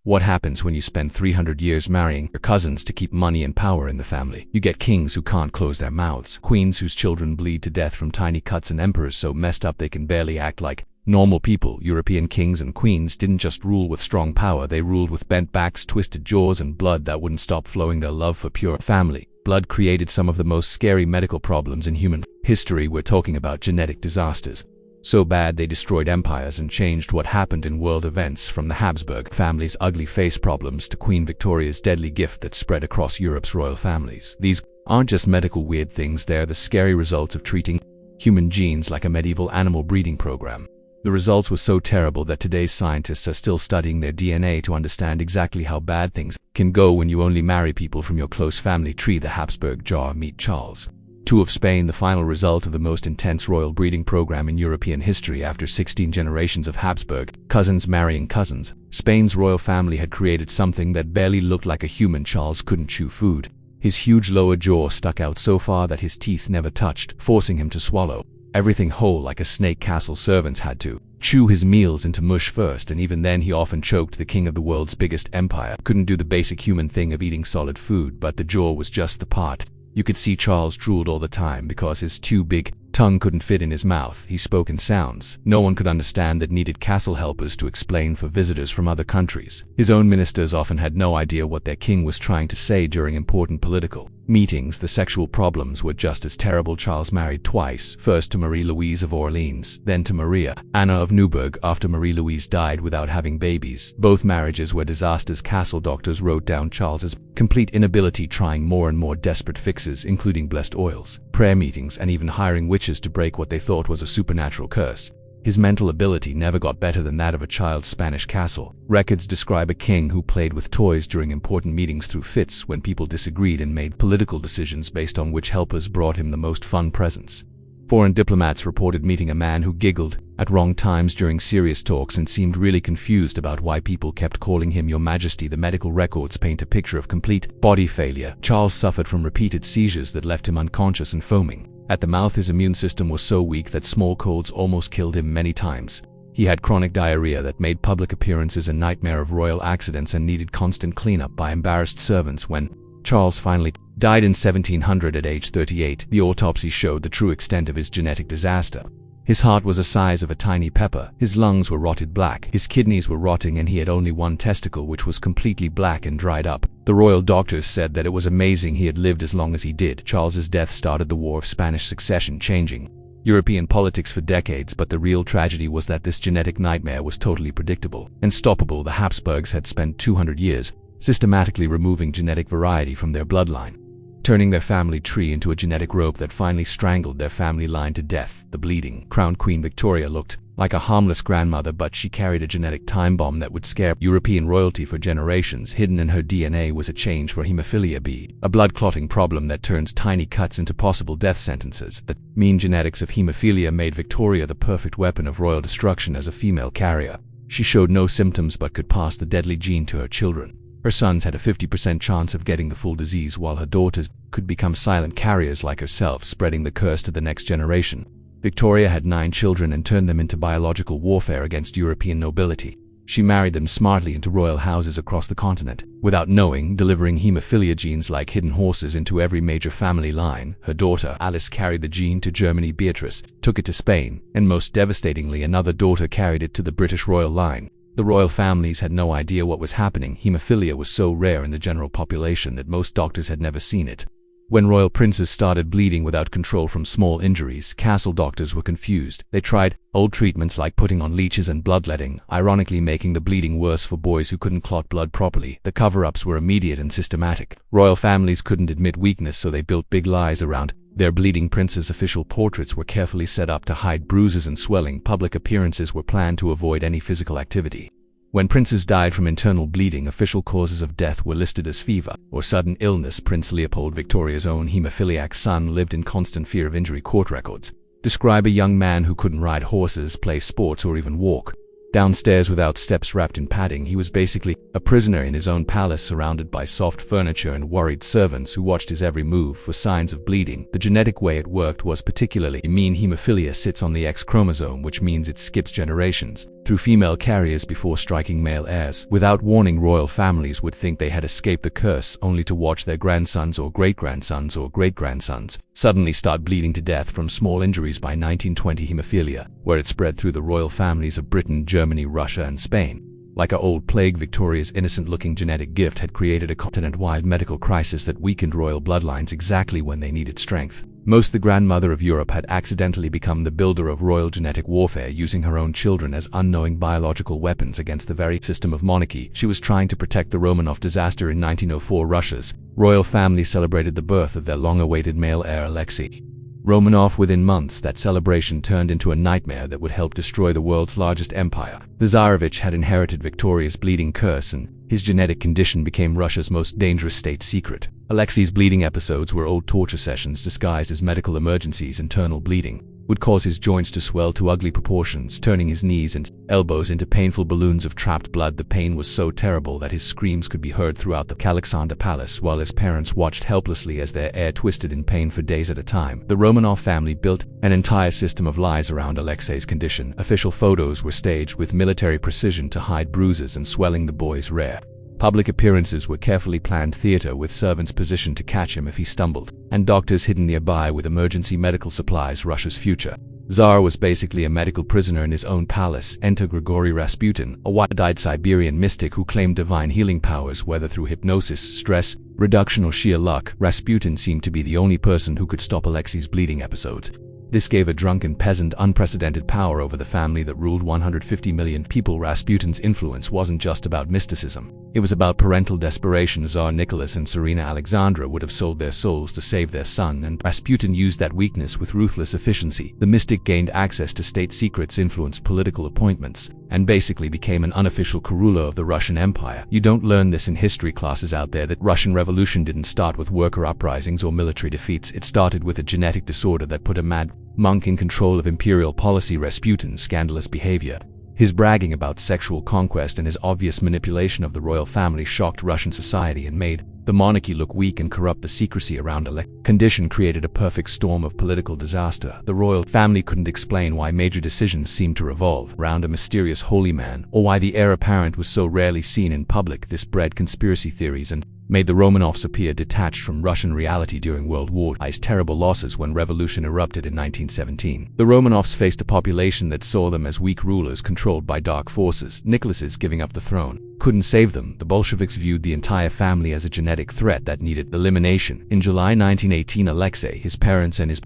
What happens when you spend 300 years marrying your cousins to keep money and power in the family? You get kings who can't close their mouths, queens whose children bleed to death from tiny cuts, and emperors so messed up they can barely act like normal people. European kings and queens didn't just rule with strong power, they ruled with bent backs, twisted jaws, and blood that wouldn't stop flowing. Their love for pure family blood created some of the most scary medical problems in human history. We're talking about genetic disasters. So bad they destroyed empires and changed what happened in world events, from the Habsburg family's ugly face problems to Queen Victoria's deadly gift that spread across Europe's royal families. These aren't just medical weird things, they're the scary results of treating human genes like a medieval animal breeding program. The results were so terrible that today's scientists are still studying their DNA to understand exactly how bad things can go when you only marry people from your close family tree. The Habsburg jar. Meet Charles II of Spain, the final result of the most intense royal breeding program in European history. After 16 generations of Habsburg cousins marrying cousins, Spain's royal family had created something that barely looked like a human. Charles couldn't chew food. His huge lower jaw stuck out so far that his teeth never touched, forcing him to swallow everything whole like a snake. Castle servants had to chew his meals into mush first, and even then he often choked. The king of the world's biggest empire couldn't do the basic human thing of eating solid food, but the jaw was just the part. You could see Charles drooled all the time because his too big tongue couldn't fit in his mouth. He spoke in sounds no one could understand that needed castle helpers to explain for visitors from other countries. His own ministers often had no idea what their king was trying to say during important political meetings. The sexual problems were just as terrible. Charles married twice, first to Marie-Louise of Orleans, then to Maria Anna of Neuburg after Marie-Louise died without having babies. Both marriages were disasters. Castle doctors wrote down Charles's complete inability, trying more and more desperate fixes, including blessed oils, prayer meetings, and even hiring witches to break what they thought was a supernatural curse. His mental ability never got better than that of a child's Spanish castle. Records describe a king who played with toys during important meetings, threw fits when people disagreed, and made political decisions based on which helpers brought him the most fun presents. Foreign diplomats reported meeting a man who giggled at wrong times during serious talks and seemed really confused about why people kept calling him Your Majesty. The medical records paint a picture of complete body failure. Charles suffered from repeated seizures that left him unconscious and foaming at the mouth. His immune system was so weak that small colds almost killed him many times. He had chronic diarrhea that made public appearances a nightmare of royal accidents and needed constant cleanup by embarrassed servants. When Charles finally died in 1700 at age 38, the autopsy showed the true extent of his genetic disaster. His heart was the size of a tiny pepper, his lungs were rotted black, his kidneys were rotting, and he had only one testicle which was completely black and dried up. The royal doctors said that it was amazing he had lived as long as he did. Charles's death started the War of Spanish Succession, changing European politics for decades, but the real tragedy was that this genetic nightmare was totally predictable and stoppable. The Habsburgs had spent 200 years systematically removing genetic variety from their bloodline, turning their family tree into a genetic rope that finally strangled their family line to death. The bleeding, crowned Queen Victoria looked like a harmless grandmother, but she carried a genetic time bomb that would scare European royalty for generations. Hidden in her DNA was a change for hemophilia B, a blood clotting problem that turns tiny cuts into possible death sentences. The mean genetics of hemophilia made Victoria the perfect weapon of royal destruction as a female carrier. She showed no symptoms but could pass the deadly gene to her children. Her sons had a 50% chance of getting the full disease, while her daughters could become silent carriers like herself, spreading the curse to the next generation. Victoria had 9 children and turned them into biological warfare against European nobility. She married them smartly into royal houses across the continent, without knowing, delivering hemophilia genes like hidden horses into every major family line. Her daughter, Alice, carried the gene to Germany. Beatrice took it to Spain, and most devastatingly, another daughter carried it to the British royal line. The royal families had no idea what was happening. Hemophilia was so rare in the general population that most doctors had never seen it. When royal princes started bleeding without control from small injuries, castle doctors were confused. They tried old treatments like putting on leeches and bloodletting, ironically making the bleeding worse for boys who couldn't clot blood properly. The cover-ups were immediate and systematic. Royal families couldn't admit weakness, so they built big lies around their bleeding princes. Official portraits were carefully set up to hide bruises and swelling. Public appearances were planned to avoid any physical activity. When princes died from internal bleeding, official causes of death were listed as fever or sudden illness. Prince Leopold, Victoria's own hemophiliac son, lived in constant fear of injury. Court records describe a young man who couldn't ride horses, play sports, or even walk downstairs without steps. Wrapped in padding, he was basically a prisoner in his own palace, surrounded by soft furniture and worried servants who watched his every move for signs of bleeding. The genetic way it worked was particularly mean. Hemophilia sits on the X chromosome, which means it skips generations. through female carriers before striking male heirs. Without warning, royal families would think they had escaped the curse, only to watch their grandsons or great-grandsons or great-grandsons suddenly start bleeding to death from small injuries by 1920 hemophilia, where it spread through the royal families of Britain, Germany, Russia, and Spain. Like a old plague, Victoria's innocent-looking genetic gift had created a continent-wide medical crisis that weakened royal bloodlines exactly when they needed strength. Most the grandmother of Europe had accidentally become the builder of royal genetic warfare, using her own children as unknowing biological weapons against the very system of monarchy she was trying to protect. The Romanov disaster in 1904, Russia's royal family celebrated the birth of their long-awaited male heir Alexei Romanov. Within months, that celebration turned into a nightmare that would help destroy the world's largest empire. The Tsarevich had inherited Victoria's bleeding curse, and his genetic condition became Russia's most dangerous state secret. Alexei's bleeding episodes were old torture sessions disguised as medical emergencies. Internal bleeding would cause his joints to swell to ugly proportions, turning his knees and elbows into painful balloons of trapped blood. The pain was so terrible that his screams could be heard throughout the Alexander Palace, while his parents watched helplessly as their heir twisted in pain for days at a time. The Romanov family built an entire system of lies around Alexei's condition. Official photos were staged with military precision to hide bruises and swelling the boy's rear. Public appearances were carefully planned theater, with servants positioned to catch him if he stumbled, and doctors hidden nearby with emergency medical supplies. Russia's future Tsar was basically a medical prisoner in his own palace. Enter Grigory Rasputin, a wide-eyed Siberian mystic who claimed divine healing powers, whether through hypnosis, stress reduction, or sheer luck. Rasputin seemed to be the only person who could stop Alexei's bleeding episodes. This gave a drunken peasant unprecedented power over the family that ruled 150 million people. Rasputin's influence wasn't just about mysticism. It was about parental desperation. Tsar Nicholas and Tsarina Alexandra would have sold their souls to save their son, and Rasputin used that weakness with ruthless efficiency. The mystic gained access to state secrets, influenced political appointments, and basically became an unofficial ruler of the Russian Empire. You don't learn this in history classes out there, that Russian Revolution didn't start with worker uprisings or military defeats. It started with a genetic disorder that put a mad monk in control of imperial policy. Rasputin's scandalous behavior, his bragging about sexual conquest, and his obvious manipulation of the royal family shocked Russian society and made the monarchy look weak and corrupt. The secrecy around condition created a perfect storm of political disaster. The royal family couldn't explain why major decisions seemed to revolve around a mysterious holy man, or why the heir apparent was so rarely seen in public. This bred conspiracy theories and made the Romanovs appear detached from Russian reality during World War I's terrible losses. When revolution erupted in 1917, the Romanovs faced a population that saw them as weak rulers controlled by dark forces. Nicholas's giving up the throne couldn't save them. The Bolsheviks viewed the entire family as a genetic threat that needed elimination. In July 1918, Alexei, his parents, and his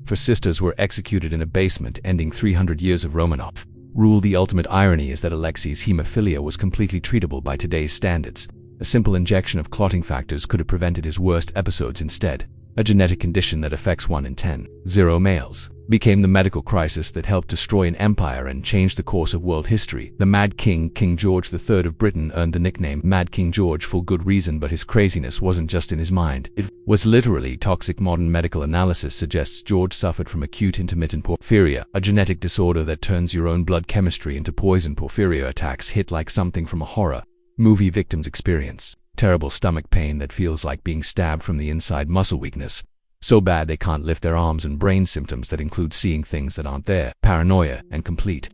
four sisters were executed in a basement, ending 300 years of Romanov rule. The ultimate irony is that Alexei's hemophilia was completely treatable by today's standards. A simple injection of clotting factors could have prevented his worst episodes. Instead, a genetic condition that affects 1 in 10 males became the medical crisis that helped destroy an empire and change the course of world history. The Mad King, King George III of Britain, earned the nickname Mad King George for good reason, but his craziness wasn't just in his mind. It was literally toxic. Modern medical analysis suggests George suffered from acute intermittent porphyria, a genetic disorder that turns your own blood chemistry into poison. Porphyria attacks hit like something from a horror movie victims experience. Terrible stomach pain that feels like being stabbed from the inside. Muscle weakness so bad they can't lift their arms, and brain symptoms that include seeing things that aren't there. Paranoia and complete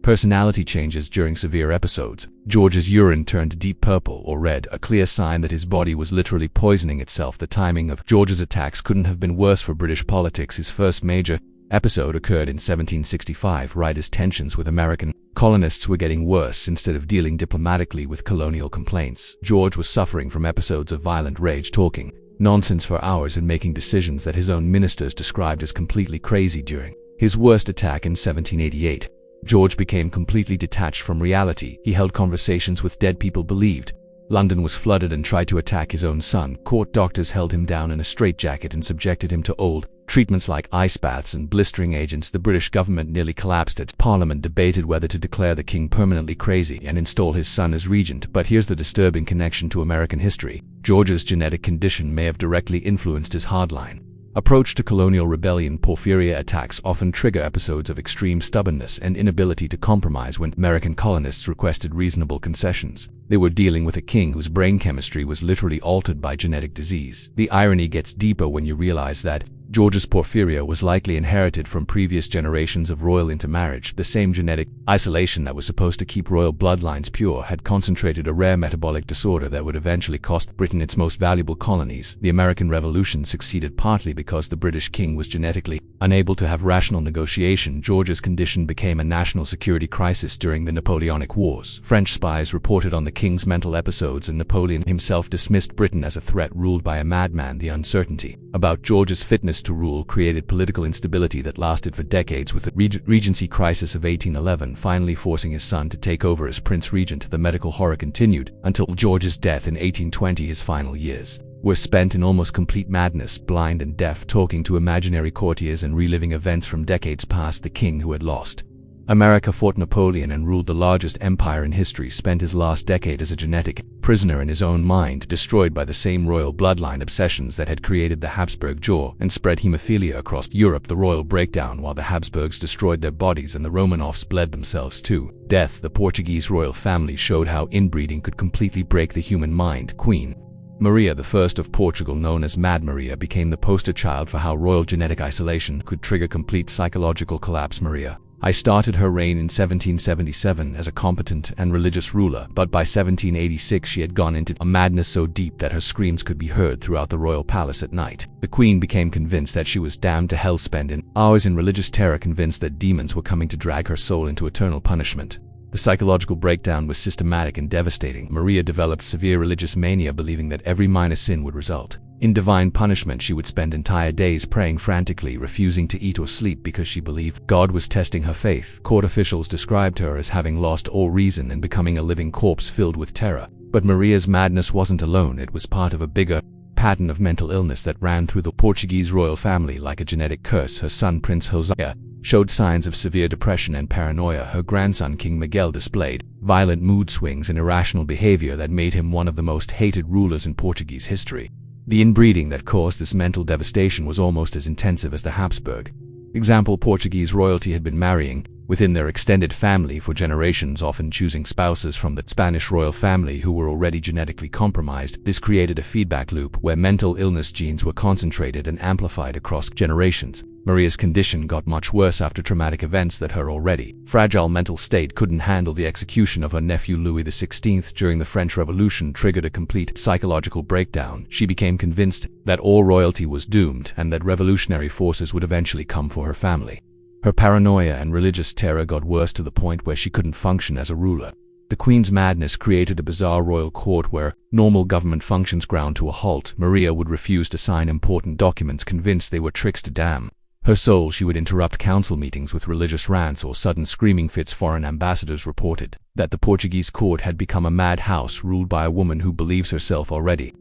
personality changes during severe episodes. George's urine turned deep purple or red, a clear sign that his body was literally poisoning itself. The timing of George's attacks couldn't have been worse for British politics. His first major episode occurred in 1765, right as tensions with American colonists were getting worse. Instead of dealing diplomatically with colonial complaints, George was suffering from episodes of violent rage, talking nonsense for hours and making decisions that his own ministers described as completely crazy. During his worst attack in 1788, George became completely detached from reality. He held conversations with dead people, believed London was flooded, and tried to attack his own son. Court doctors held him down in a straitjacket and subjected him to old treatments like ice baths and blistering agents. The British government nearly collapsed as Parliament debated whether to declare the king permanently crazy and install his son as regent. But here's the disturbing connection to American history. George's genetic condition may have directly influenced his hardline approach to colonial rebellion. Porphyria attacks often trigger episodes of extreme stubbornness and inability to compromise. When American colonists requested reasonable concessions, they were dealing with a king whose brain chemistry was literally altered by genetic disease. The irony gets deeper when you realize that George's porphyria was likely inherited from previous generations of royal intermarriage. The same genetic isolation that was supposed to keep royal bloodlines pure had concentrated a rare metabolic disorder that would eventually cost Britain its most valuable colonies. The American Revolution succeeded partly because the British king was genetically unable to have rational negotiation. George's condition became a national security crisis during the Napoleonic Wars. French spies reported on the king's mental episodes, and Napoleon himself dismissed Britain as a threat ruled by a madman. The uncertainty about George's fitness to rule created political instability that lasted for decades, with the Regency crisis of 1811 finally forcing his son to take over as Prince Regent. The medical horror continued until George's death in 1820. His final years were spent in almost complete madness, blind and deaf, talking to imaginary courtiers and reliving events from decades past. The king who had lost America, fought Napoleon, and ruled the largest empire in history, spent his last decade as a genetic prisoner in his own mind, destroyed by the same royal bloodline obsessions that had created the Habsburg jaw and spread hemophilia across Europe. The royal breakdown, while the Habsburgs destroyed their bodies and the Romanovs bled themselves to death. The Portuguese royal family showed how inbreeding could completely break the human mind. Queen Maria I of Portugal, known as Mad Maria, became the poster child for how royal genetic isolation could trigger complete psychological collapse. Maria I started her reign in 1777 as a competent and religious ruler, but by 1786 she had gone into a madness so deep that her screams could be heard throughout the royal palace at night. The queen became convinced that she was damned to hell, spending hours in religious terror, convinced that demons were coming to drag her soul into eternal punishment. The psychological breakdown was systematic and devastating. Maria developed severe religious mania, believing that every minor sin would result in divine punishment. She would spend entire days praying frantically, refusing to eat or sleep because she believed God was testing her faith. Court officials described her as having lost all reason and becoming a living corpse filled with terror. But Maria's madness wasn't alone. It was part of a bigger pattern of mental illness that ran through the Portuguese royal family like a genetic curse. Her son, Prince Josiah, showed signs of severe depression and paranoia. Her grandson, King Miguel, displayed violent mood swings and irrational behavior that made him one of the most hated rulers in Portuguese history. The inbreeding that caused this mental devastation was almost as intensive as the Habsburg. Example: Portuguese royalty had been marrying within their extended family for generations, often choosing spouses from the Spanish royal family who were already genetically compromised. This created a feedback loop where mental illness genes were concentrated and amplified across generations. Maria's condition got much worse after traumatic events that her already fragile mental state couldn't handle. The execution of her nephew Louis XVI during the French Revolution triggered a complete psychological breakdown. She became convinced that all royalty was doomed and that revolutionary forces would eventually come for her family. Her paranoia and religious terror got worse to the point where she couldn't function as a ruler. The queen's madness created a bizarre royal court where normal government functions ground to a halt. Maria would refuse to sign important documents, convinced they were tricks to damn her soul. She would interrupt council meetings with religious rants or sudden screaming fits. Foreign ambassadors reported that the Portuguese court had become a madhouse ruled by a woman who believes herself already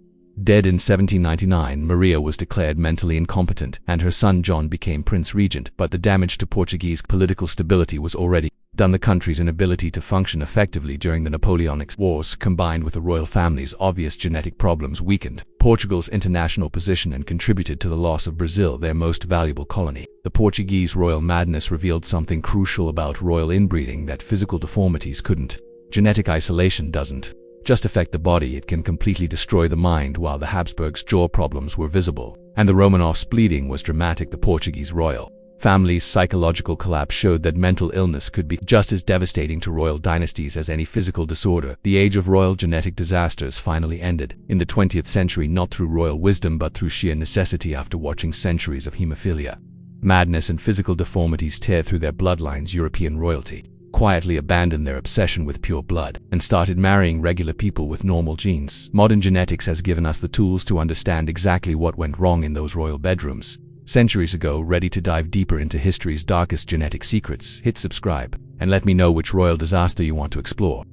dead. In 1799, Maria was declared mentally incompetent and her son John became Prince Regent, but the damage to Portuguese political stability was already done. The country's inability to function effectively during the Napoleonic Wars, combined with the royal family's obvious genetic problems, weakened Portugal's international position and contributed to the loss of Brazil, their most valuable colony. The Portuguese royal madness revealed something crucial about royal inbreeding: that physical deformities couldn't. Genetic isolation doesn't just affect the body, it can completely destroy the mind. While the Habsburgs' jaw problems were visible and the Romanovs' bleeding was dramatic, the Portuguese royal family's psychological collapse showed that mental illness could be just as devastating to royal dynasties as any physical disorder. The age of royal genetic disasters finally ended in the 20th century, not through royal wisdom but through sheer necessity. After watching centuries of hemophilia, madness and physical deformities tear through their bloodlines, European royalty quietly abandoned their obsession with pure blood and started marrying regular people with normal genes. Modern genetics has given us the tools to understand exactly what went wrong in those royal bedrooms centuries ago. Ready to dive deeper into history's darkest genetic secrets? Hit subscribe and let me know which royal disaster you want to explore.